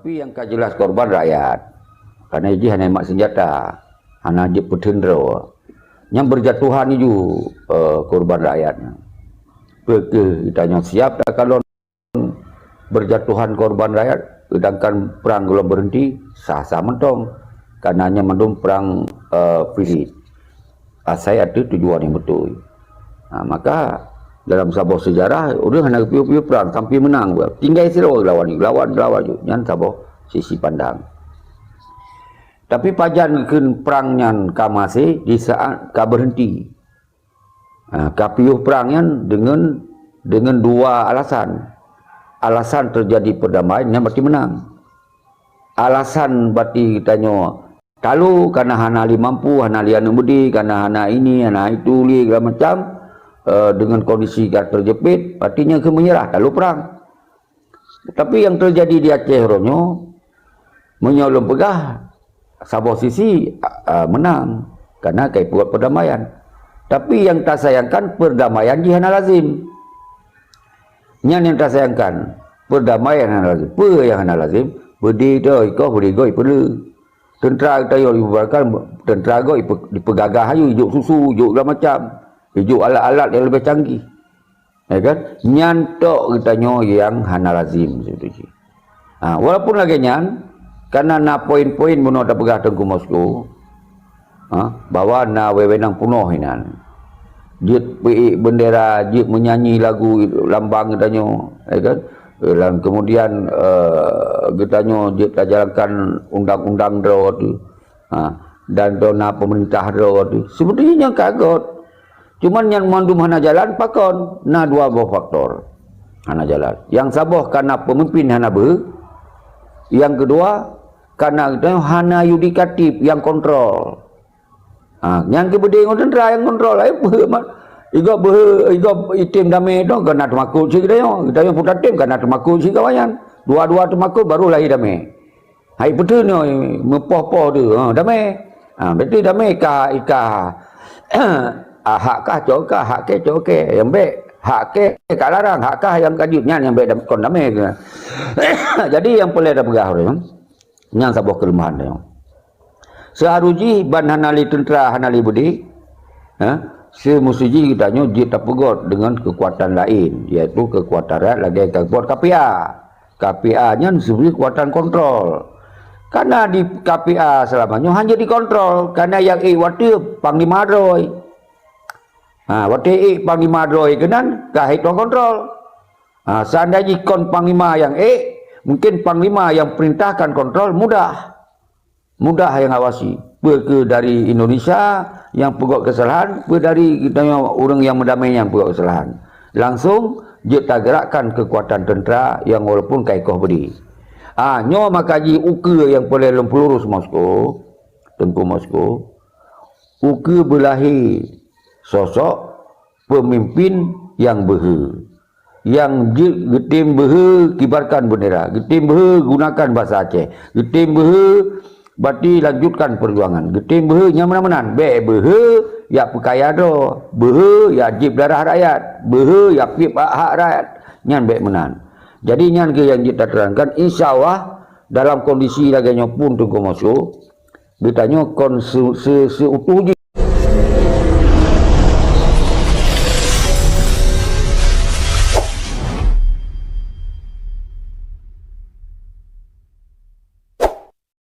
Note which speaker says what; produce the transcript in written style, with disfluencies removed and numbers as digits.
Speaker 1: Tapi yang tak jelas korban rakyat. Karena ini hanya mak senjata, hanya je petendera. Yang berjatuhan itu korban rakyatnya. Kita siap tak kalau berjatuhan korban rakyat, sedangkan perang belum berhenti, sah-sah mentong. Karena hanya mendung perang fisik. Saya ada tujuan yang betul. Maka dalam sebuah sejarah, udah hanya piu-piu perang sampai menang. Tinggal siro lawan juga. Yang sebuah sisi pandang. Tapi pajan ke perangnya masih di saat ka berhenti. Kapiuh perangnya dengan dua alasan. Alasan terjadi perdamaian yang berarti menang. Alasan berarti tanya kalau karena hana li mampu, hana li anu budi, karena hana ini, hana itu li segala macam dengan kondisi terjepit, artinya ke menyerah kalau perang. Tapi yang terjadi di Aceh Ronyo menyolong pegah sebuah sisi menang karena kai buat perdamaian. Tapi yang tak sayangkan perdamaian di hana lazim. Yang tak sayangkan perdamaian hana lazim. Apa yang hana lazim? Budi tu iko budi go perlu. Tentera kita yo dibubarkan, tentera go dipegagah ayu hidup susu, hidup segala macam. Hidup alat-alat yang lebih canggih. Ya kan? Nyantok kita yang hana lazim seperti itu. Walaupun lagi nyan karena na poin-poin menurut ada pegah Tengku Moskow, bahwa na wewenang punuh inan. Dia bendera, dia menyanyi lagu lambang katanya, ya kan? Dan kemudian katanya dia jalankan undang-undang draw tu, dan dona pemerintah draw tu. Sebetulnya kagot. Cuman yang mandum hana jalan pakon, na dua buah faktor hana jalan. Yang sabah karena pemimpin hana yang kedua karena hana yudikatif yang kontrol. Yang kebedeng tentera yang kontrol. Iga itim damai tu kena termakul si kita yang putar tim kena termakul si kawayan. Dua-dua termakul baru lahir damai. Hai betul ni mepoh-poh tu damai. Betul damai ika hak kah cokah hak ke cokeh yang baik hak ke kat larang hak kah yang kajutnya yang baik kon damai. Jadi yang boleh ada pegah orang yang sebuah kelemahan dia. Seharuji ban hanali tentera hanali budi, semusuji kitanya dia terpegot dengan kekuatan lain, iaitu kekuatan rakyat lagi kekuatan KPA. KPA-nya sebenarnya kekuatan kontrol. Karena di KPA selamanya hanya dikontrol, karena yang waktu Panglima Roy. Waktu Panglima Roy kenan kahit kontrol. Seandainya kon Panglima yang mungkin Panglima yang perintahkan kontrol mudah yang awasi. Ke dari Indonesia yang pegot kesalahan, dari orang yang mendamai yang pegot kesalahan. Langsung dia tak gerakkan kekuatan tentera yang walaupun kaikoh beri. Nyo makaji uke yang boleh lempelurus Moskow, Tengku Moskow. Uke berlahir sosok pemimpin yang behe. Yang getim behe kibarkan bendera, getim behe gunakan bahasa Aceh, getim behe berarti lanjutkan perjuangan, getim behe nyamana-manan, behe ya pekaya do, behe ya jib darah rakyat, behe ya pip hak rakyat, nyan baik menan. Jadi nyan ke yang kita terangkan, insyaallah dalam kondisi laganya pun Tengku Moskow, ditanya seutuh